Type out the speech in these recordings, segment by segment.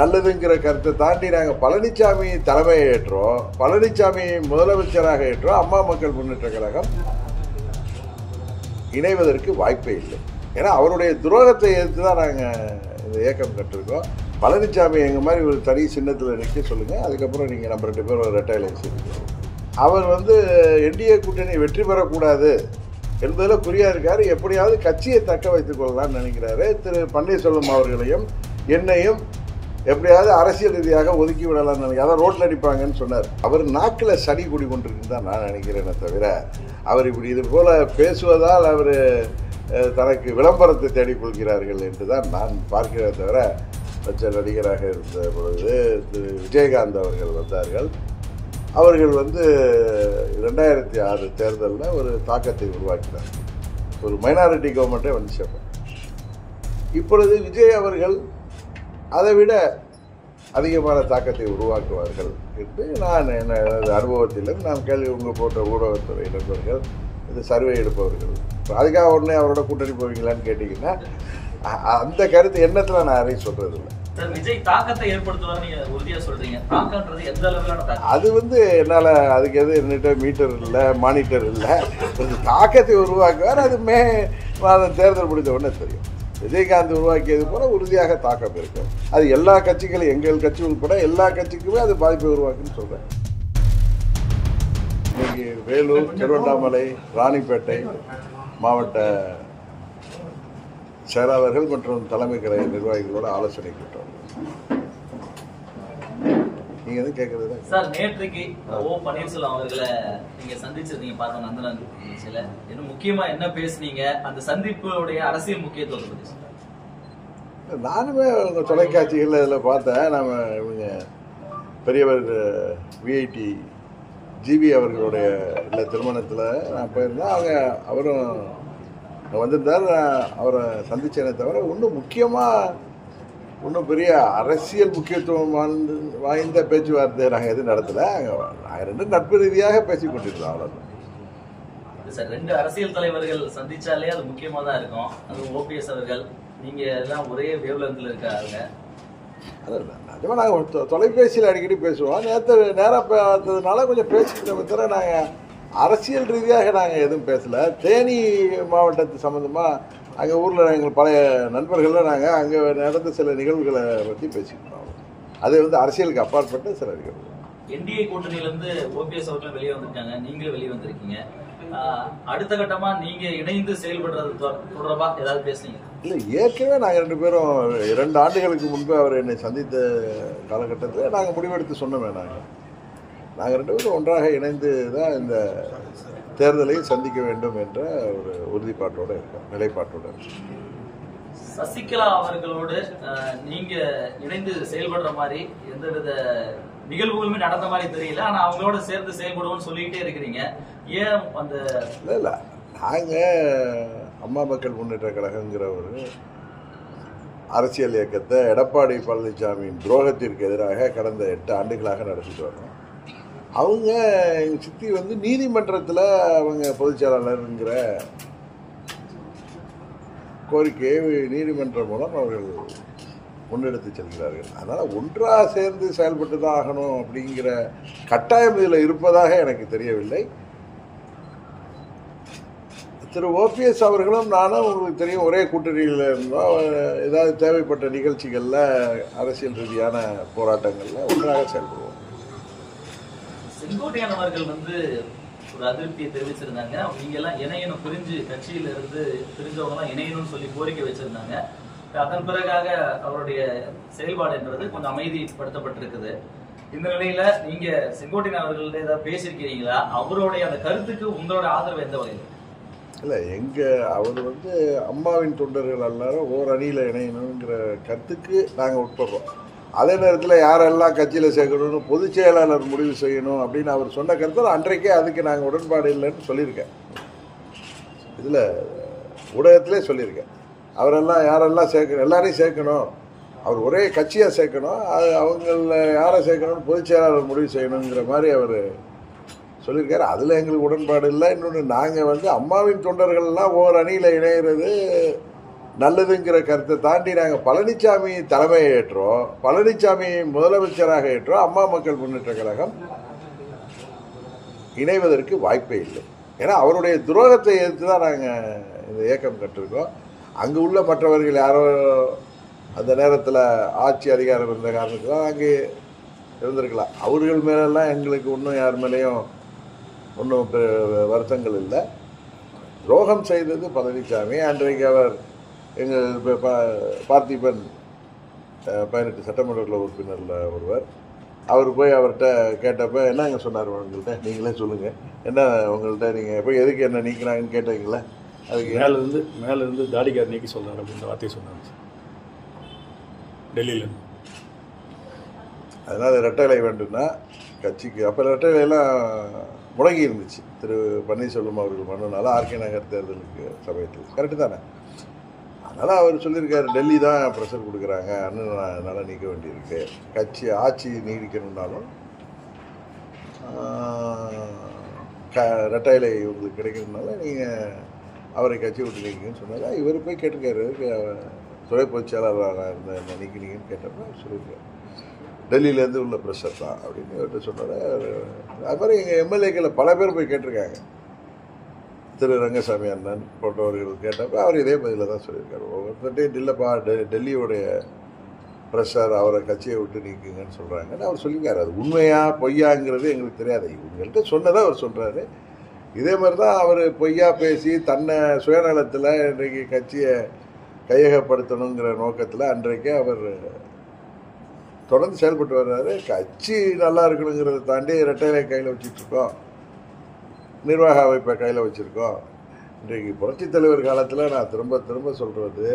நல்லதுங்கிற கருத்தை தாண்டி நாங்கள் பழனிசாமி தலைமையை ஏற்றோம், பழனிசாமி முதலமைச்சராக ஏற்றோம். அம்மா மக்கள் முன்னேற்ற கழகம் இணைவதற்கு வாய்ப்பே இல்லை. ஏன்னா அவருடைய துரோகத்தை எதிர்த்து தான் நாங்கள் இந்த இயக்கம் கட்டிருக்கோம். பழனிசாமி எங்கள் மாதிரி ஒரு தனி சின்னத்தில் நிற்க சொல்லுங்கள், அதுக்கப்புறம் நீங்கள் நம்ம 2 பேரும் ரெட்டை இலை சேர்த்துக்கணும். அவர் என்டிஏ கூட்டணி வெற்றி பெறக்கூடாது என்பதில் குறியாக இருக்கார். எப்படியாவது கட்சியை தக்க வைத்துக் கொள்ளலாம்னு நினைக்கிறாரு. திரு பன்னீர்செல்வம் அவர்களையும் என்னையும் எப்படியாவது அரசியல் ரீதியாக ஒதுக்கி விடலாம்னு நினைக்கிறேன். அதான் ரோட்டில் அடிப்பாங்கன்னு சொன்னார். அவர் நாக்கில் சனி குடி கொண்டிருக்குன்னு தான் நான் நினைக்கிறேனே தவிர, அவர் இப்படி இது போல் பேசுவதால் அவர் தனக்கு விளம்பரத்தை தேடிக்கொள்கிறார்கள் என்று தான் நான் பார்க்கிறேன் தவிர, பச்சை நடிகராக இருந்த பொழுது திரு விஜயகாந்த் அவர்கள் வந்தார்கள். அவர்கள் 2006 தேர்தலில் ஒரு தாக்கத்தை உருவாக்கினார். ஒரு மைனாரிட்டி கவர்மெண்ட்டே வந்து சேர்ப்பார். இப்பொழுது விஜய் அவர்கள் அதை விட அதிகமான தாக்கத்தை உருவாக்குவார்கள் என்று நான் எனது அனுபவத்திலும் நான் உங்கள் போன்ற ஊடகத்துறை நண்பர்கள், இது சர்வே எடுப்பவர்கள், அதுக்காக உடனே அவரோட கூட்டணி போவீங்களான்னு கேட்டிங்கன்னா அந்த கருத்து எண்ணத்தில் நான் யாரையும் சொல்கிறது இல்லை. விஜய் தாக்கத்தை ஏற்படுத்துவார் நீங்க உறுதியா சொல்றீங்க. தாக்கம்ன்றது எந்த அளவுக்கான தாக்கம்? அது என்னால் அதுக்கு என்கிட்ட மீட்டர் இல்லை, மானிட்டர் இல்லை. தாக்கத்தை உருவாக்குவார். அது மாதம் தேர்தல் முடிந்த உடனே தெரியும். விஜயகாந்த் உருவாக்கியது போல உறுதியாக தாக்கம் இருக்கும். அது எல்லா கட்சிகளும், எங்கள் கட்சி உட்பட எல்லா கட்சிக்குமே அது பாதிப்பை உருவாக்குன்னு சொல்கிறேன். இன்னைக்கு வேலூர், திருவண்ணாமலை, ராணிப்பேட்டை மாவட்ட செயலாளர்கள் மற்றும் தலைமை கழக நிர்வாகிகளோட ஆலோசனை கூட்டம். நீங்க எதுவும் கேட்கறது சார்? நேற்றைக்கு ஓ பன்னீர்செல்வம் அவர்களை நீங்க சந்திச்சிருந்தீங்க, பார்த்தோம் நந்தலான் நிகழ்ச்சியில. என்ன முக்கியமா என்ன பேசுனீங்க? அந்த சந்திப்புடைய அரசியல் முக்கியத்துவத்தை பத்தி சொல்லுங்க. நானுமே உங்க தொலைக்காட்சிகள்ல இதில் பார்த்தேன். நம்ம இவங்க பெரியவர் விஐடி ஜிவி அவர்களுடைய இல்லை திருமணத்தில் நான் போயிருந்தேன். அவரும் வந்திருந்தார். அவரை சந்திச்சேனே தவிர ஒன்றும் பெரிய அரசியல் முக்கியத்துவம் வாய்ந்த பேச்சுவார்த்தை நாங்கள் எதுவும் நடத்தலை. நாங்கள் 2 நட்பு ரீதியாக பேசிக் கொண்டிருந்தோம், அவ்வளோதான். சார், 2 அரசியல் தலைவர்கள் சந்திச்சாலே அது முக்கியமாக தான் இருக்கும். அது ஓபிஎஸ் அவர்கள், நீங்க எல்லாம் ஒரே வேவ்லென்த்ல இருக்காங்க. அதான் நிஜமாக நாங்கள் தொலைபேசியில் அடிக்கடி பேசுவோம். நேராக பார்த்ததுனால கொஞ்சம் பேசிக்கிட்ட தவிர நாங்கள் அரசியல் ரீதியாக நாங்கள் எதுவும் பேசலை. தேனி மாவட்டத்து சம்மந்தமாக அங்கே ஊரில் எங்கள் பழைய நண்பர்களில் நாங்கள் அங்கே நடந்த சில நிகழ்வுகளை பற்றி பேசிக்கிட்டோம். அது அரசியலுக்கு அப்பாற்பட்ட சில நிகழ்வு. என்டிஏ கூட்டணியிலேருந்து ஓபிஎஸ் அவர்களும் வெளியே வந்திருக்காங்க, நீங்களும் வெளியே வந்திருக்கீங்க. அடுத்த கட்டமாக நீங்கள் இணைந்து செயல்படுறது தொடர்பாக ஏதாவது பேசுனீங்க? இல்லை, ஏற்கனவே நாங்கள் 2 பேரும் 2 ஆண்டுகளுக்கு முன்பு அவர் என்னை சந்தித்த காலகட்டத்தில் நாங்கள் முடிவெடுத்து சொன்னோமே. நாங்கள் 2 பேரும் ஒன்றாக இணைந்து தான் இந்த தேர்தலை சந்திக்க வேண்டும் என்ற ஒரு உறுதிப்பாட்டோடு இருக்கோம், நிலைப்பாட்டோடு இருக்கோம். சசிகலா அவர்களோடு நீங்க இணைந்து செயல்படுற மாதிரி எந்தவித நிகழ்வுகளுமே நடந்த மாதிரி தெரியல. ஆனா அவங்களோட சேர்ந்து செயல்படுவோம்னு சொல்லிக்கிட்டே இருக்கிறீங்க. ஏன் அந்த இல்லை நாங்கள் அம்மா மக்கள் முன்னேற்ற கழகங்கிற ஒரு அரசியல் இயக்கத்தை எடப்பாடி பழனிசாமியின் துரோகத்திற்கு எதிராக கடந்த 8 ஆண்டுகளாக நடத்திட்டு வரோம். அவங்க எங்கள் சித்தி நீதிமன்றத்தில் அவங்க பொதுச் செயலாளருங்கிற கோரிக்கையை நீதிமன்றம் மூலம் அவர்கள் முன்னெடுத்து செல்கிறார்கள். அதனால் ஒன்றாக சேர்ந்து செயல்பட்டு தான் ஆகணும் அப்படிங்கிற கட்டாயம் இதில் இருப்பதாக எனக்கு தெரியவில்லை. திரு ஓபிஎஸ் அவர்களும் நானும் உங்களுக்கு தெரியும் ஒரே கூட்டணியில் இருந்தோம். ஏதாவது தேவைப்பட்ட நிகழ்ச்சிகளில் அரசியல் ரீதியான போராட்டங்களில் ஒன்றாக செயல்படுவோம். செங்கோட்டையன் அவர்கள் ஒரு அதிருப்தியை தெரிவிச்சிருந்தாங்க. அவங்க எல்லாம் இணையணும், பிரிஞ்சு கட்சியில இருந்து பிரிஞ்சவங்க எல்லாம் இணையணும்னு சொல்லி கோரிக்கை வச்சிருந்தாங்க. அதன் பிறகாக அவருடைய செயல்பாடு என்றது கொஞ்சம் அமைதிப்படுத்தப்பட்டிருக்குது. இந்த நிலையில நீங்க செங்கோட்டையன் அவர்கள்ட்ட ஏதாவது பேசியிருக்கிறீங்களா? அவருடைய அந்த கருத்துக்கு உங்களோட ஆதரவு எந்த வகையில்? இல்லை, அவர் அம்மாவின் தொண்டர்கள் எல்லாரும் ஓர் அணியில் இணையணுங்கிற கருத்துக்கு நாங்கள் உட்படுறோம். அதே நேரத்தில் யாரெல்லாம் கட்சியில் சேர்க்கணும்னு பொதுச் செயலாளர் முடிவு செய்யணும் அப்படின்னு அவர் சொன்ன கருத்தில் அன்றைக்கே அதுக்கு நாங்கள் உடன்பாடு இல்லைன்னு சொல்லியிருக்கேன். இதில் ஊடகத்திலே சொல்லியிருக்கேன். அவரெல்லாம் யாரெல்லாம் சேர்க்கணும், எல்லாரையும் சேர்க்கணும், அவர் ஒரே கட்சியாக சேர்க்கணும், அது அவங்கள யாரை சேர்க்கணும்னு பொதுச் செயலாளர் முடிவு செய்யணுங்கிற மாதிரி அவர் சொல்லியிருக்காரு. அதில் எங்களுக்கு உடன்பாடு இல்லை. இன்னொன்று, நாங்கள் அம்மாவின் தொண்டர்கள்லாம் ஓர் அணியில் இணைகிறது நல்லதுங்கிற கருத்தை தாண்டி நாங்கள் பழனிசாமி தலைமையை ஏற்றோம், பழனிசாமி முதலமைச்சராக ஏற்றோம். அம்மா மக்கள் முன்னேற்ற கழகம் இணைவதற்கு வாய்ப்பே இல்லை. ஏன்னா அவருடைய துரோகத்தை எதிர்த்து தான் நாங்கள் இந்த இயக்கம் கட்டிருக்கோம். அங்கே உள்ள மற்றவர்கள் யாரோ அந்த நேரத்தில் ஆட்சி அதிகாரம் இருந்த காரணத்துக்கு அங்கே இருந்திருக்கலாம். அவர்கள் மேலெல்லாம் எங்களுக்கு ஒன்றும் யார் மேலேயும் ஒன்றும் வருத்தங்கள் இல்லை. துரோகம் செய்தது பழனிசாமி. அன்றைக்கு அவர் எங்கள் பார்த்திபன் 18 சட்டமன்ற உறுப்பினரில் ஒருவர், அவர் போய் அவர்கிட்ட கேட்டப்ப என்னங்க சொன்னார் உங்கள்கிட்ட, நீங்களே சொல்லுங்கள், என்ன உங்கள்கிட்ட நீங்கள் போய் எதுக்கு என்ன நீக்கிறாங்கன்னு கேட்டீங்களே, அதுக்கு மேலேருந்து தாடிக்கார் நீக்கி சொல்கிறார் அப்படின்ற வார்த்தையை சொன்னாங்க டெல்லியில். அதனால் ரெட்டை வேண்டும்னா கட்சிக்கு அப்போ ரெட்டை இலையெல்லாம் முடங்கி இருந்துச்சு. திரு பன்னீர்செல்வம் அவர்கள் மனுனால ஆர்கே நகர் தேர்தலுக்கு சமயத்தில் கரெக்டு தானே. அதனால் அவர் சொல்லியிருக்காரு, டெல்லி தான் ப்ரெஷர் கொடுக்குறாங்க, அண்ணன் அதனால் நீக்க வேண்டியிருக்கு, கட்சி ஆட்சி நீடிக்கணுன்னாலும் ரெட்டை இலை உங்களுக்கு கிடைக்கணுனால நீங்கள் அவரை கட்சி விட்டு நீக்கிங்கன்னு சொன்னாங்க. இவர் போய் கேட்டிருக்காரு, துறை பொதுச் செயலாளராக இருந்த என்ன நீக்கினீங்கன்னு கேட்டப்ப சொல்லியிருக்காரு, டெல்லியிலேருந்து உள்ள ப்ரெஷர் தான் அப்படின்னு இவர்கிட்ட சொன்னார். அது மாதிரி எங்கள் எம்எல்ஏக்களை பல பேர் போய் கேட்டிருக்காங்க. திரு ரங்கசாமி அண்ணன் போன்றவர்கள் கேட்டப்ப அவர் இதே பதிலில் தான் சொல்லியிருக்காரு. ஒவ்வொருத்தையும் இல்லைப்பா டெல்லியோடைய ப்ரெஷர், அவரை கட்சியை விட்டு நீக்குங்கன்னு சொல்கிறாங்கன்னு அவர் சொல்லியிருக்காரு. அது உண்மையா பொய்யாங்கிறது எங்களுக்கு தெரியாது. இவங்கள்ட்ட சொன்னதை அவர் சொல்கிறாரு. இதே மாதிரி தான் அவர் பொய்யா பேசி தன்னை சுயநலத்தில் இன்றைக்கு கட்சியை கையகப்படுத்தணுங்கிற நோக்கத்தில் அன்றைக்கே அவர் தொடர்ந்து செயல்பட்டு வர்றாரு. கட்சி நல்லா இருக்கணுங்கிறத தாண்டி ரெட்டையிலை கையில் வச்சுட்ருக்கோம், நிர்வாக அமைப்பை கையில் வச்சுருக்கோம். இன்றைக்கு புரட்சித் தலைவர் காலத்தில் நான் திரும்ப திரும்ப சொல்கிறது,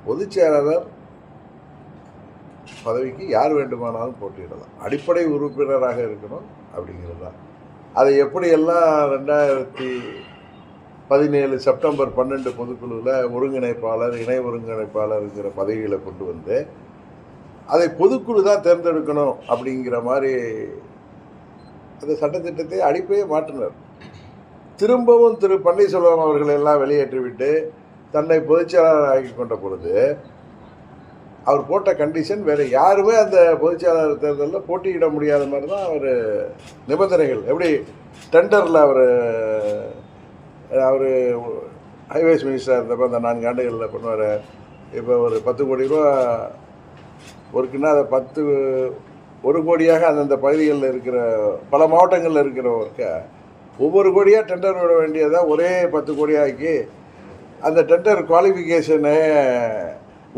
பொதுச் செயலாளர் பதவிக்கு யார் வேண்டுமானாலும் போட்டியிடலாம், அடிப்படை உறுப்பினராக இருக்கணும் அப்படிங்கிறது தான். அதை எப்படியெல்லாம் 2017 செப்டம்பர் 12 பொதுக்குழுவில் ஒருங்கிணைப்பாளர், இணை ஒருங்கிணைப்பாளருங்கிற பதவிகளை கொண்டு வந்து அதை பொதுக்குழு தான் தேர்ந்தெடுக்கணும் அப்படிங்கிற மாதிரி அந்த சட்டத்திட்டத்தை அடிப்பையே மாற்றினார். திரும்பவும் திரு பன்னீர்செல்வம் அவர்கள் எல்லாம் வெளியேற்றிவிட்டு தன்னை பொதுச்செயலாளர் ஆக்கி கொண்ட பொழுது அவர் போட்ட கண்டிஷன் வேறு யாருமே அந்த பொதுச்செயலாளர் தேர்தலில் போட்டியிட முடியாத மாதிரி தான் அவர் நிபந்தனைகள். எப்படி டெண்டரில் அவர் ஹைவேஸ் மினிஸ்டராக இருந்தப்போ அந்த 4 ஆண்டுகளில் பண்ணுவார். இப்போ ஒரு 10 கோடி ரூபா ஒர்க்குன்னா அதை 1 கோடியாக அந்தந்த பகுதிகளில் இருக்கிற பல மாவட்டங்களில் இருக்கிற ஒர்க்கை ஒவ்வொரு கோடியாக டெண்டர் விட வேண்டியதாக ஒரே 10 கோடியாக்கி அந்த டெண்டர் குவாலிஃபிகேஷனை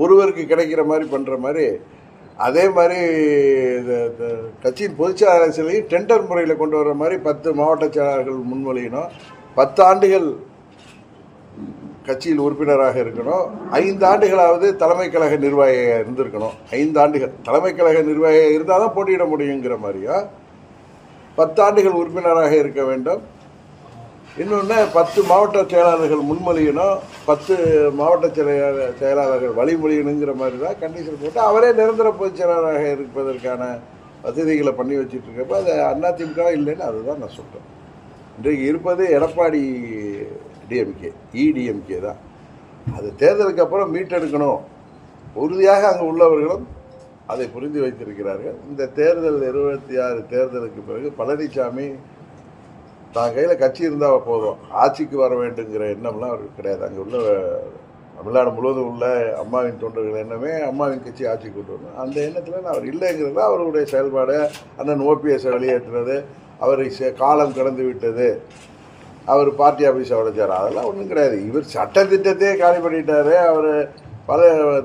ஒருவருக்கு கிடைக்கிற மாதிரி பண்ணுற மாதிரி, அதே மாதிரி கட்சியின் பொதுச்செயலாளர் சிலையும் டெண்டர் முறையில் கொண்டு வர்ற மாதிரி 10 மாவட்ட செயலாளர்கள் முன்மொழியணும். 10 ஆண்டுகள் கட்சியில் உறுப்பினராக இருக்கணும். 5 ஆண்டுகளாவது தலைமை கழக நிர்வாகியாக இருந்திருக்கணும். 5 ஆண்டுகள் தலைமை கழக நிர்வாகியாக இருந்தால் தான் போட்டியிட முடியுங்கிற மாதிரியா 10 ஆண்டுகள் உறுப்பினராக இருக்க வேண்டும். இன்னொன்று 10 மாவட்ட செயலாளர்கள் முன்மொழியணும், 10 மாவட்ட செயலாளர்கள் வழிமொழியணுங்கிற மாதிரி தான் கண்டிஷன் போட்டு அவரே நிரந்தர பொதுச் செயலாளராக இருப்பதற்கான வசதிகளை பண்ணி வச்சுட்டு இருக்கப்போ அது அதிமுக இல்லைன்னு அதுதான் நான் சொல்கிறேன். இன்றைக்கு இருப்பது எடப்பாடி டிஎம்கே, இடிஎம்கே தான். அது தேர்தலுக்கு அப்புறம் மீட்டெடுக்கணும். உறுதியாக அங்கே உள்ளவர்களும் அதை புரிந்து வைத்திருக்கிறார்கள். இந்த தேர்தல் 26 தேர்தலுக்கு பிறகு பழனிசாமி தான் கையில் கட்சி இருந்தால் போதும், ஆட்சிக்கு வர வேண்டுங்கிற எண்ணம்லாம் அவருக்கு கிடையாது. அங்கே உள்ள தமிழ்நாடு முழுவதும் உள்ள அம்மாவின் தொண்டர்கள் எண்ணமே அம்மாவின் கட்சி ஆட்சி கொண்டு வரணும். அந்த எண்ணத்தில் அவர் இல்லைங்கிறது அவருடைய செயல்பாடு. அண்ணன் ஓபிஎஸை வெளியேற்றுறது, அவரை காலம் கடந்து விட்டது, அவர் பார்ட்டி ஆஃபீஸை உடைச்சார், அதெல்லாம் ஒன்றும் கிடையாது. இவர் சட்டத்திட்டத்தையே காலி பண்ணிட்டார். அவர்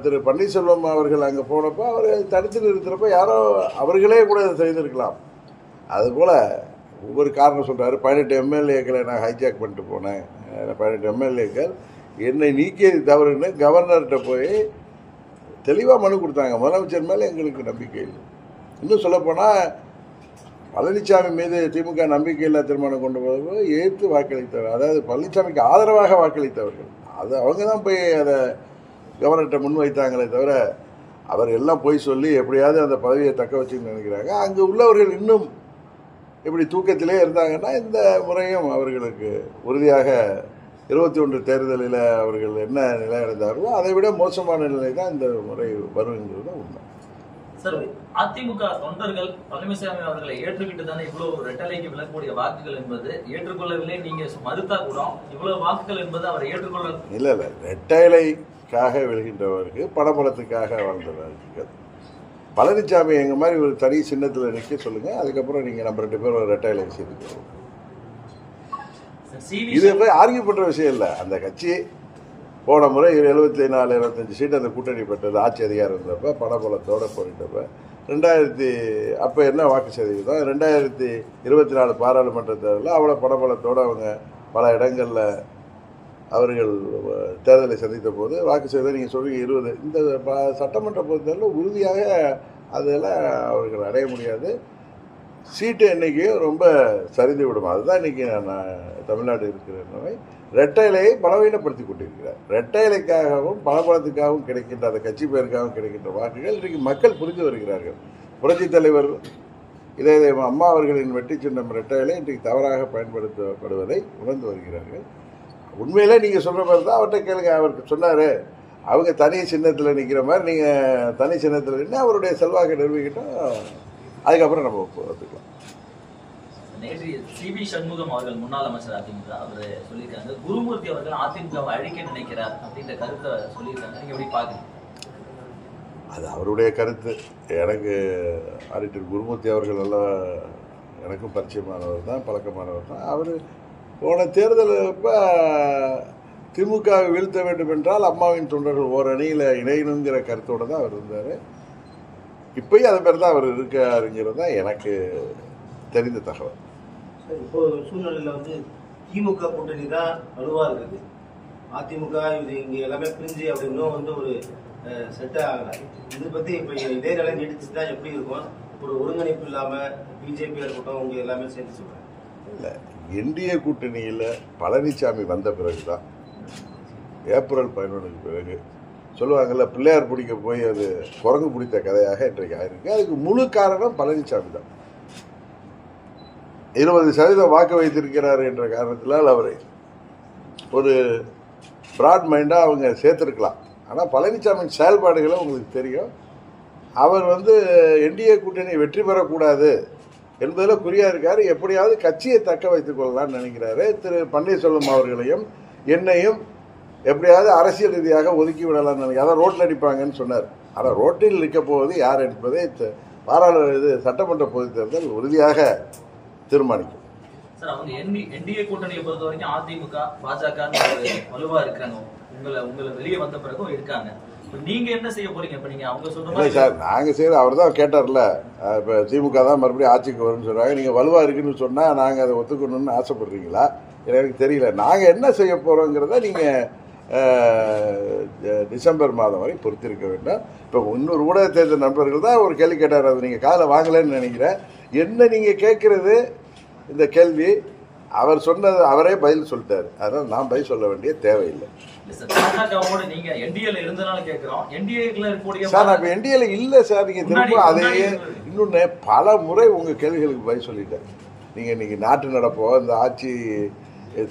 திரு பன்னீர்செல்வம் அவர்கள் அங்கே போனப்போ அவர் தடுத்து நிறுத்துறப்போ யாரோ அவர்களே கூட இதை செய்திருக்கலாம். அதுபோல் ஒவ்வொரு காரணம் சொல்கிறாரு. 18 எம்எல்ஏக்களை நான் ஹைஜாக் பண்ணிட்டு போனேன், 18 எம்எல்ஏக்கள் என்னை நீக்கியது தவறுன்னு கவர்னர்கிட்ட போய் தெளிவாக மனு கொடுத்தாங்க. முதலமைச்சர் மேலே எங்களுக்கு நம்பிக்கை இல்லை. இன்னும் சொல்லப்போனால் பழனிசாமி மீது திமுக நம்பிக்கையில்லா தீர்மானம் கொண்டு போது எதிர்த்து வாக்களித்தவர், அதாவது பழனிசாமிக்கு ஆதரவாக வாக்களித்தவர்கள், அது அவங்க தான் போய் அதை கவர்னர்கிட்ட முன்வைத்தாங்களே தவிர அவர் எல்லாம் போய் சொல்லி எப்படியாவது அந்த பதவியை தக்க வச்சுன்னு நினைக்கிறாங்க. அங்கே உள்ளவர்கள் இன்னும் இப்படி தூக்கத்திலே இருந்தாங்கன்னா இந்த முறையும் அவர்களுக்கு உறுதியாக 21 தேர்தலில் அவர்கள் என்ன நிலை அடைந்தார்களோ அதை விட மோசமான நிலை தான் இந்த முறை வருங்கிறது தான் உண்மை. சார், அதிமுக தொண்டர்கள் பழனிசாமி அவர்களை ஏற்றுக்கிட்டு தானே இவ்வளவு ரெட்டலைக்கு விழக்கூடிய வாக்குகள் என்பது ஏற்றுக்கொள்ளவில்லை. நீங்க மறுத்தா கூட இவ்வளவு வாக்குகள் என்பது அவரை ஏற்றுக்கொள்ள இல்லை ரெட்டைலைக்காக விழுகின்றவருக்கு பணபலத்துக்காக வாழ்ந்தவர்கள். பழனிசாமி எங்கள் மாதிரி ஒரு தனி சின்னத்தில் நிற்க சொல்லுங்கள், அதுக்கப்புறம் நீங்கள் நம்ம 2 பேரும் ரெட்டைலை செய்துக்கிறோம். இது போய் ஆர்கியூ பண்ணுற விஷயம் இல்லை. அந்த கட்சி போன முறை 74-25 சீட் அந்த கூட்டணி பெற்றது. ஆட்சி அதிகாரம் இருந்தப்ப பணபலத்தோடு போரிட்டப்ப 2000 அப்போ என்ன வாக்கு சதவீதம், 2024 பாராளுமன்ற தேர்தலில் அவ்வளோ பணபலத்தோடு அவங்க பல இடங்களில் அவர்கள் தேர்தலை சந்தித்த போது வாக்கு சதவீதம் நீங்கள் சொல்றீங்க 20. இந்த சட்டமன்ற பொறுத்தவரையில் உறுதியாக அதெல்லாம் அவர்கள் அடைய முடியாது. சீட்டு எண்ணிக்கையும் ரொம்ப சரிந்து விடும். அதுதான் இன்றைக்கி நான் தமிழ்நாடு இருக்கிற ரெட்டைலையை பலவீனப்படுத்தி கொண்டிருக்கிறார். ரெட்டைலைக்காகவும் பலபலத்துக்காகவும் கிடைக்கின்ற அந்த கட்சி பேருக்காகவும் கிடைக்கின்ற வாக்குகள் இன்றைக்கு மக்கள் புரிந்து வருகிறார்கள். புரட்சித் தலைவர் இதே அம்மா அவர்களின் வெற்றி சின்னம் ரெட்டைலை இன்றைக்கு தவறாக பயன்படுத்தப்படுவதை உணர்ந்து வருகிறார்கள். உண்மையிலே நீங்கள் சொல்கிற மாதிரி தான் அவர்கிட்ட கேளுங்க. அவருக்கு சொன்னார் அவங்க தனி சின்னத்தில் நிற்கிற மாதிரி நீங்கள் தனி சின்னத்தில் நின்று அவருடைய செல்வாக்கை நிரூபிக்கிட்டோம், அதுக்கப்புறம் நம்ம ஒத்துக்கலாம். நேற்று சிபி சண்முகம் அவர்கள் முன்னாள் அமைச்சர் அதிமுக அவர் சொல்லியிருக்காங்க, குருமூர்த்தி அவர்கள் அதிமுகவை அழிக்க நினைக்கிறார் அப்படின்ற கருத்தை சொல்லியிருக்காங்க. நீங்க எப்படி பாக்குறீங்க? அது அவருடைய கருத்து. எனக்கு ஆடிட்டர் குருமூர்த்தி அவர்கள் எல்லாம் எனக்கும் பரிச்சயமானவர் தான், பழக்கமானவர் தான். அவர் போன தேர்தல் இப்போ திமுகவை வீழ்த்த வேண்டும் என்றால் அம்மாவின் தொண்டர்கள் ஓரணியில் இணையணுங்கிற கருத்தோடு தான் அவர் இருந்தார். இப்போயும் அது மாதிரி தான் அவர் இருக்காருங்கிறது தான் எனக்கு தெரிந்த தகவல். இப்போ சூழ்நிலையில் திமுக கூட்டணி தான் வலுவாக இருக்குது. அதிமுக இது இங்கே எல்லாமே பிரிஞ்சு அப்படி இன்னும் ஒரு செட் ஆகலை. இதை பற்றி இப்போ இதே நிலை நீடிச்சு தான் எப்படி இருக்கும்? ஒரு ஒருங்கிணைப்பு இல்லாமல் பிஜேபி இருக்கட்டும் உங்க எல்லாமே சேர்ந்து சொல்கிறேன். இல்லை, என்டிஏ கூட்டணியில் பழனிசாமி வந்த பிறகு தான் ஏப்ரல் 11க்கு பிறகு சொல்லுவாங்கள்ல பிள்ளையார் பிடிக்க போய் அது குரங்கு பிடித்த கதையாக இன்றைக்கு ஆயிருக்கு. அதுக்கு முழு காரணம் பழனிசாமி தான். 20% வாக்கு வைத்திருக்கிறார் என்ற காரணத்தினால் அவரை ஒரு பிராட் மைண்டாக அவங்க சேர்த்துருக்கலாம். ஆனால் பழனிசாமியின் செயல்பாடுகளை உங்களுக்கு தெரியும். அவர் என்டிஏ கூட்டணி வெற்றி பெறக்கூடாது என்பதில் குறியாக இருக்கார். எப்படியாவது கட்சியை தக்க வைத்துக் கொள்ளலாம்னு நினைக்கிறாரு. திரு பன்னீர்செல்வம் அவர்களையும் என்னையும் எப்படியாவது அரசியல் ரீதியாக ஒதுக்கி விடலாம்னு நினைக்கிறேன். அதான் ரோட்டில் அடிப்பாங்கன்னு சொன்னார். ஆனால் ரோட்டில் நிற்க போவது யார் என்பதை சட்டமன்ற பொதுத் தேர்தல் உறுதியாக தீர்மானிக்கும். சார், அவங்க என்டிஏ கூட்டணியை பொறுத்த வரைக்கும் அதிமுக பாஜக வலுவா இருக்காங்க. உங்களை வெளியே வந்த பிறகும் இருக்காங்க. நீங்க என்ன செய்ய போறீங்க? இப்ப நீங்க அவங்க சொல்ற மாதிரி சார் நாங்க செய்யற அவர் தான் கேட்டார்ல, இப்ப திமுக தான் மறுபடியும் ஆட்சிக்கு வரும்னு சொல்றாங்க. நீங்க வலுவா இருக்குன்னு சொன்னா நாங்க அதை ஒத்துக்கணும்னு ஆசைப்படுறீங்களா? எனக்கு தெரியல. நாங்க என்ன செய்ய போறோங்கிறத நீங்க டிசம்பர் மாதம் வரை பொறுத்திருக்க வேண்டும். இப்போ இன்னொரு ஊடக தேர்தல் நண்பர்கள் தான் ஒரு கேள்வி கேட்டார், அது நீங்கள் காதில் வாங்கலைன்னு நினைக்கிறேன். என்ன நீங்கள் கேட்குறது இந்த கேள்வி? அவர் சொன்னது அவரே பதில் சொல்லிட்டாரு. அதனால் நான் பதில் சொல்ல வேண்டிய தேவையில்லை. சார் நான் இப்போ என்டிஏல இல்லை சார். நீங்கள் திரும்ப அதையே இன்னொன்று பல முறை உங்கள் கேள்விகளுக்கு பதில் சொல்லிட்டேன். நீங்கள் இன்றைக்கி நாட்டு நடப்போ இந்த ஆட்சி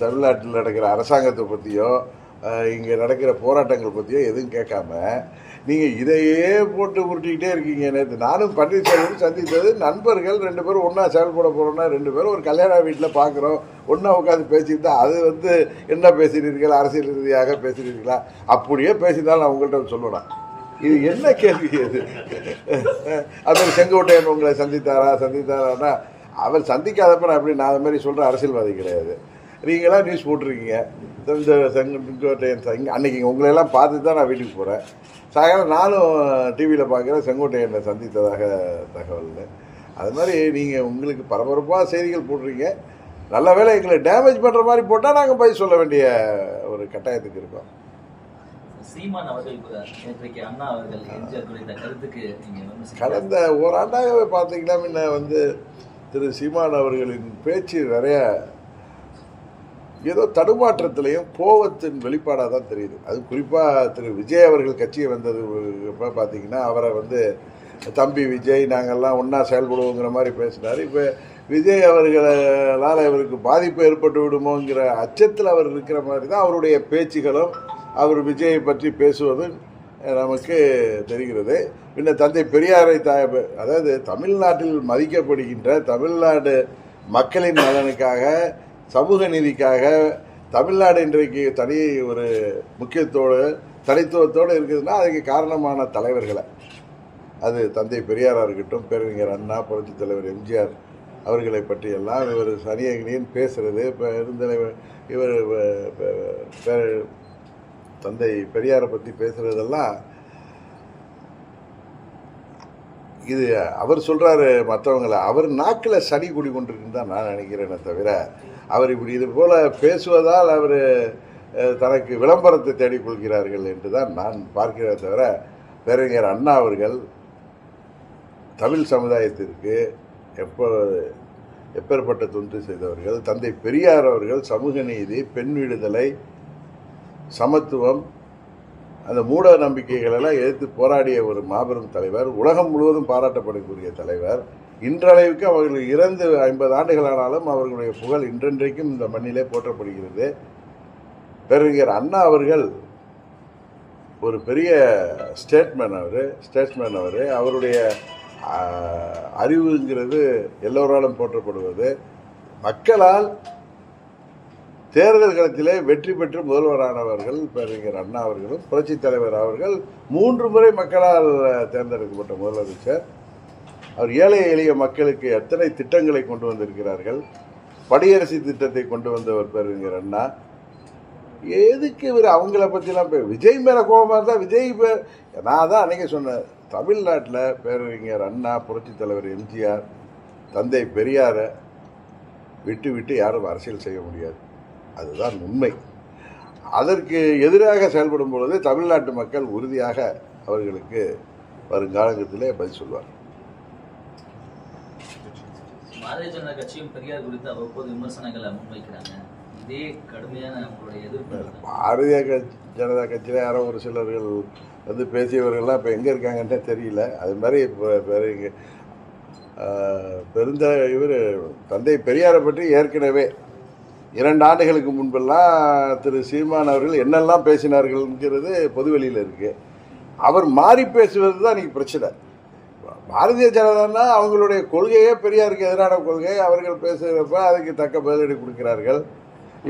தமிழ்நாட்டில் நடக்கிற அரசாங்கத்தை பற்றியோ இங்கே நடக்கிற போராட்டங்கள் பற்றியோ எதுவும் கேட்காம நீங்கள் இதையே போட்டு உருட்டிக்கிட்டே இருக்கீங்க. நேற்று நானும் பன்னீர்செல்வம் சந்தித்தது நண்பர்கள் 2 பேரும் ஒன்றா செயல்பட போகிறோன்னா 2 பேரும் ஒரு கல்யாண வீட்டில் பார்க்குறோம், ஒன்றா உட்காந்து பேசிட்டு அது என்ன பேசுகிறீர்கள், அரசியல் ரீதியாக பேசுகிறீர்களா? அப்படியே பேசியிருந்தாலும் நான் உங்கள்கிட்ட சொல்லணும். இது என்ன கேள்வி? அது அப்புறம் செங்கோட்டையன் உங்களை சந்தித்தாரான்னா அவர் சந்திக்காதப்ப நான் எப்படி நான் அது மாதிரி சொல்கிற அரசியல்வாதி கிடையாது. நீங்களாம் நியூஸ் போட்டிருக்கீங்க. இந்த செங்கோட்டையன் அன்றைக்கி உங்களையெல்லாம் பார்த்து தான் நான் வீட்டுக்கு போகிறேன். சாயங்காலம் நானும் டிவியில் பார்க்குறேன் செங்கோட்டையனை சந்தித்ததாக தகவல். அது மாதிரி நீங்கள் உங்களுக்கு பரபரப்பாக செய்திகள் போடுறீங்க. நல்ல வேளை எங்களை டேமேஜ் பண்ணுற மாதிரி போட்டால் நாங்கள் போய் சொல்ல வேண்டிய ஒரு கட்டாயத்துக்கு இருக்கோம். சீமான் அவர்கள் அண்ணா அவர்கள் எம்ஜிஆர் குறித்த கருத்துக்கு கடந்த ஓராண்டாகவே பார்த்தீங்கன்னா முன்ன திரு சீமான் அவர்களின் பேச்சு நிறைய ஏதோ தடுமாற்றத்திலையும் கோபத்தின் வெளிப்பாடாக தான் தெரியுது. அது குறிப்பாக திரு விஜய் அவர்கள் கட்சியை வந்தது இப்போ பார்த்தீங்கன்னா அவரை தம்பி விஜய் நாங்கள்லாம் ஒன்றா செயல்படுவோங்கிற மாதிரி பேசினார். இப்போ விஜய் அவர்களால் இவருக்கு பாதிப்பு ஏற்பட்டு விடுமோங்கிற அச்சத்தில் அவர் இருக்கிற மாதிரி தான் அவருடைய பேச்சுகளும் அவர் விஜயை பற்றி பேசுவதும் நமக்கு தெரிகிறது. பின்ன தந்தை பெரியாரை அதாவது தமிழ்நாட்டில் மதிக்கப்படுகின்ற தமிழ்நாடு மக்களின் நலனுக்காக சமூக நீதிக்காக தமிழ்நாடு இன்றைக்கு தனி ஒரு தனித்துவத்தோடு இருக்குதுன்னா அதுக்கு காரணமான தலைவர்களை, அது தந்தை பெரியாராக இருக்கட்டும், பேரறிஞர் அண்ணா, புரட்சித் தலைவர் எம்ஜிஆர் அவர்களை பற்றியெல்லாம் இவர் சனியகிரியின் பேசுறது, இப்போ இருந்தலைவர் இவர் தந்தை பெரியாரை பற்றி பேசுறதெல்லாம் இது அவர் சொல்கிறாரு மற்றவங்களை, அவர் நாக்கில் சனி குடி கொண்டிருக்குன்னு தான் நான் நினைக்கிறேனே தவிர, அவர் இப்படி இது போல் பேசுவதால் அவர் தனக்கு விளம்பரத்தை தேடிக்கொள்கிறார்கள் என்று தான் நான் பார்க்கிறேன் தவிர, பேரறிஞர் அண்ணா அவர்கள் தமிழ் சமுதாயத்திற்கு எப்பேற்பட்ட தொண்டு செய்தவர்கள். தந்தை பெரியார் அவர்கள் சமூக நீதி, பெண் விடுதலை, சமத்துவம், அந்த மூட நம்பிக்கைகளெல்லாம் எதிர்த்து போராடிய ஒரு மாபெரும் தலைவர், உலகம் முழுவதும் பாராட்டப்படக்கூடிய தலைவர். இன்றளவுக்கு அவர்கள் இறந்து 50 ஆண்டுகளானாலும் அவர்களுடைய புகழ் இன்றென்றைக்கும் இந்த மண்ணிலே போற்றப்படுகிறது. பேரறிஞர் அண்ணா அவர்கள் ஒரு பெரிய ஸ்டேட்ஸ்மேன் அவர். அவருடைய அறிவுங்கிறது எல்லோராலும் போற்றப்படுவது. மக்களால் தேர்தல் களத்திலே வெற்றி பெற்று முதல்வரானவர்கள் பேரறிஞர் அண்ணா அவர்களும், புரட்சித் தலைவர் அவர்கள் 3 முறை மக்களால் தேர்ந்தெடுக்கப்பட்ட முதலமைச்சர். அவர் ஏழை எளிய மக்களுக்கு எத்தனை திட்டங்களை கொண்டு வந்திருக்கிறார்கள். படியரசி திட்டத்தை கொண்டு வந்தவர் பேரறிஞர் அண்ணா. எதுக்கு இவர் அவங்கள பற்றிலாம் விஜய் மேலே கோபமாக இருந்தால் விஜய் நான் தான் அன்றைக்கி சொன்னேன், தமிழ்நாட்டில் பேரறிஞர் அண்ணா, புரட்சித் தலைவர் எம்ஜிஆர், தந்தை பெரியாரை விட்டு யாரும் அரசியல் செய்ய முடியாது. அதுதான் உண்மை. அதற்கு எதிராக செயல்படும் பொழுது தமிழ்நாட்டு மக்கள் உறுதியாக அவர்களுக்கு வருங்காலத்திலே பதில் சொல்வார். பாரதிய ஜனதா கட்சியும் பெரியார் குறித்து அவ்வப்போது விமர்சனங்களை முன்வைக்கிறாங்க. இதே கடுமையான உங்களுடைய எதிர்ப்பு? பாரதிய ஜனதா கட்சியில் யாரோ ஒரு சிலர்கள் வந்து பேசியவர்கள்லாம் இப்போ எங்கே இருக்காங்கன்னே தெரியல. அது மாதிரி இப்போ இவர் தந்தை பெரியாரை பற்றி ஏற்கனவே 2 ஆண்டுகளுக்கு முன்பெல்லாம் திரு சீமான் அவர்கள் என்னெல்லாம் பேசினார்கள்ங்கிறது பொதுவெளியில் இருக்குது. அவர் மாறி பேசுவது தான் இன்றைக்கி பிரச்சனை. பாரதிய ஜனதான்னா அவங்களுடைய கொள்கையே பெரியாருக்கு எதிரான கொள்கை. அவர்கள் பேசுகிறப்ப அதுக்கு தக்க பதிலடி கொடுக்கிறார்கள்.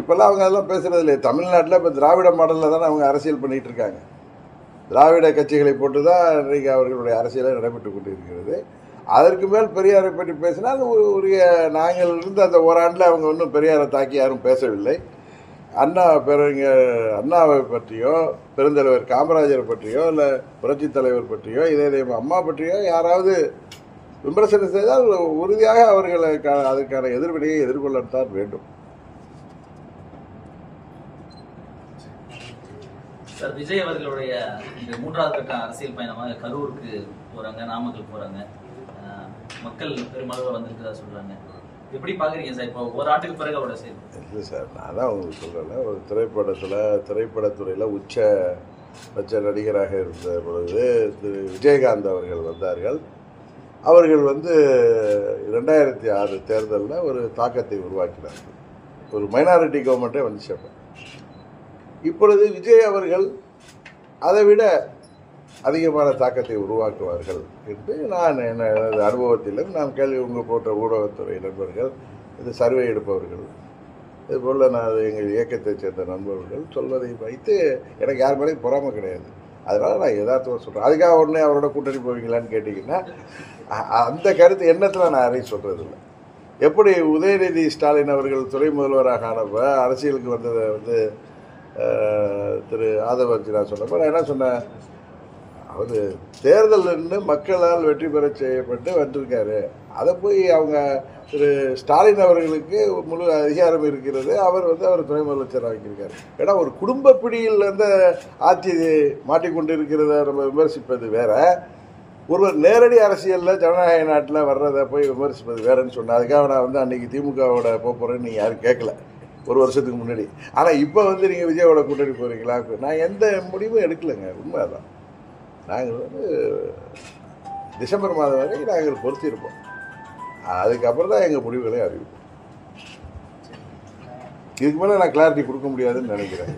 இப்போல்லாம் அவங்க அதெல்லாம் பேசுகிறது இல்லையே. தமிழ்நாட்டில் இப்போ திராவிட மாடலில் தானே அவங்க அரசியல் பண்ணிகிட்டு இருக்காங்க. திராவிட கட்சிகளை போட்டு தான் இன்றைக்கு அவர்களுடைய அரசியலை நடைபெற்று கொண்டு இருக்கிறது. அதற்கு மேல் பெரியாரை பற்றி பேசினால் உரிய நாங்கள் இருந்த அந்த ஓராண்டில் அவங்க ஒன்றும் பெரியாரை தாக்கி யாரும் பேசவில்லை. பேரறிஞர் அண்ணாவை பற்றியோ, பெருந்தலைவர் காமராஜரை பற்றியோ, இல்லை புரட்சித் தலைவர் பற்றியோ, இதே அம்மா பற்றியோ யாராவது விமர்சனம் செய்தால் உறுதியாக அவர்களுக்கு அதற்கான எதிர்வினையை எதிர்கொள்ளத்தான் வேண்டும். சார், விஜய் அவர்களுடைய இந்த 3வது கட்ட அரசியல் பயணமாக கரூருக்கு போறாங்க, நாமக்கல் போறாங்க, மக்கள் பெருமளவு வந்திருக்கிறதா சொல்றாங்க. எப்படி பாக்குறீங்க சார்? இப்போ ஒரு ஆண்டுக்கு பிறகு அவரோட செயல் இல்லை சார், நான் தான் உங்களுக்கு சொல்கிறேன், ஒரு திரைப்படத்துறையில் உச்ச நடிகராக இருந்த பொழுது திரு விஜயகாந்த் அவர்கள் வந்தார்கள். அவர்கள் 2006 தேர்தலில் ஒரு தாக்கத்தை உருவாக்கினார்கள். ஒரு மைனாரிட்டி கவர்மெண்ட்டே வந்துச்சு. அப்போ இப்பொழுது விஜய் அவர்கள் அதை விட அதிகமான தாக்கத்தை உருவாக்குவார்கள் என்று நான் எனது அனுபவத்திலும் நான் உங்கள் போன்ற ஊடகத்துறை நண்பர்கள், இது சர்வே எடுப்பவர்கள், இதுபோல் நான் எங்கள் இயக்கத்தைச் சேர்ந்த நண்பர்கள் சொல்வதை வைத்து எனக்கு யார் மேலேயும் பொறாமை கிடையாது. அதனால் நான் யதார்த்தமாக சொல்கிறேன். அதுக்காக உடனே அவரோட கூட்டணி போவீங்களான்னு கேட்டிங்கன்னா அந்த கருத்து எண்ணத்தில் நான் யாரையும் சொல்கிறதில்லை. எப்படி உதயநிதி ஸ்டாலின் அவர்கள் துணை முதல்வராக ஆனப்போ அரசியலுக்கு வந்ததை திரு ஆதவ அர்ஜுனா சொன்னப்போ நான் என்ன சொன்னேன், அவர் தேர்தல் நின்று மக்களால் வெற்றி பெற செய்யப்பட்டு வந்திருக்காரு. அதை போய் அவங்க திரு ஸ்டாலின் அவர்களுக்கு முழு அதிகாரம் இருக்கிறது, அவர் அவர் துணை முதலமைச்சர் ஆக்கியிருக்காரு. ஏன்னா ஒரு குடும்ப பிடியில் ஆட்சி மாட்டிக்கொண்டு இருக்கிறத நம்ம விமர்சிப்பது வேற, ஒருவர் நேரடி அரசியலில் ஜனநாயக நாட்டில் வர்றதை போய் விமர்சிப்பது வேறன்னு சொன்னேன். அதுக்காக நான் அன்றைக்கி திமுகவோட போகிறேன்னு நீங்கள் யாரும் கேட்கல, ஒரு வருஷத்துக்கு முன்னாடி. ஆனால் இப்போ நீங்கள் விஜயோட கூட்டணி போகிறீங்களா? நான் எந்த முடிவும் எடுக்கலைங்க. உண்மை தான். நாங்கள் டிசம்பர் மாதம் வரை நாங்கள் பொறுத்திருப்போம். அதுக்கப்புறம் தான் எங்கள் முடிவுகளை அறிவிப்போம். இதுக்கு மேலே நான் கிளாரிட்டி கொடுக்க முடியாதுன்னு நினைக்கிறேன்.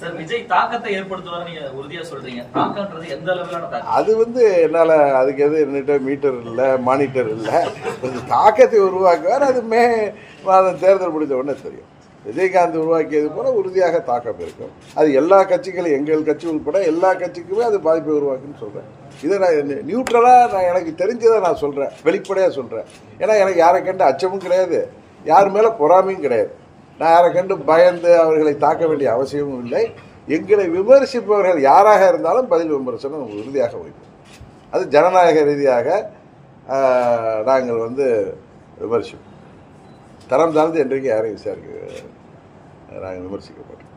சார், விஜய் தாக்கத்தை ஏற்படுத்துவார் நீங்க உறுதியா சொல்றீங்க. தாக்கம்ன்றது எந்த அளவிலான தாக்கம்? அது என்னால் அதுக்கு என்னட்ட மீட்டர் இல்லை, மானிட்டர் இல்லை. தாக்கத்தை உருவாக்குவார். அது மாதம் தேர்தல் முடிந்த உடனே தெரியும். விஜயகாந்த் உருவாக்கியது போல உறுதியாக தாக்கம் இருக்கும். அது எல்லா கட்சிகளும், எங்கள் கட்சி உட்பட எல்லா கட்சிக்குமே அது பாதிப்பை உருவாக்குன்னு சொல்கிறேன். இதை நான் நியூட்ரலாக எனக்கு தெரிஞ்சதை நான் சொல்கிறேன், வெளிப்படையாக சொல்கிறேன். ஏன்னா எனக்கு யாரை கண்டு அச்சமும் கிடையாது, யார் மேலே பொறாமையும் கிடையாது. நான் யாரை கண்டு பயந்து அவர்களை தாக்க வேண்டிய அவசியமும் இல்லை. எங்களை விமர்சிப்பவர்கள் யாராக இருந்தாலும் பதில் விமர்சனம் உறுதியாக வைப்போம். அது ஜனநாயக ரீதியாக நாங்கள் விமர்சிப்போம். தரம் சார்ந்து என்றைக்கு யாரையும் நாங்கள் விமர்சிக்க மாட்டோம்.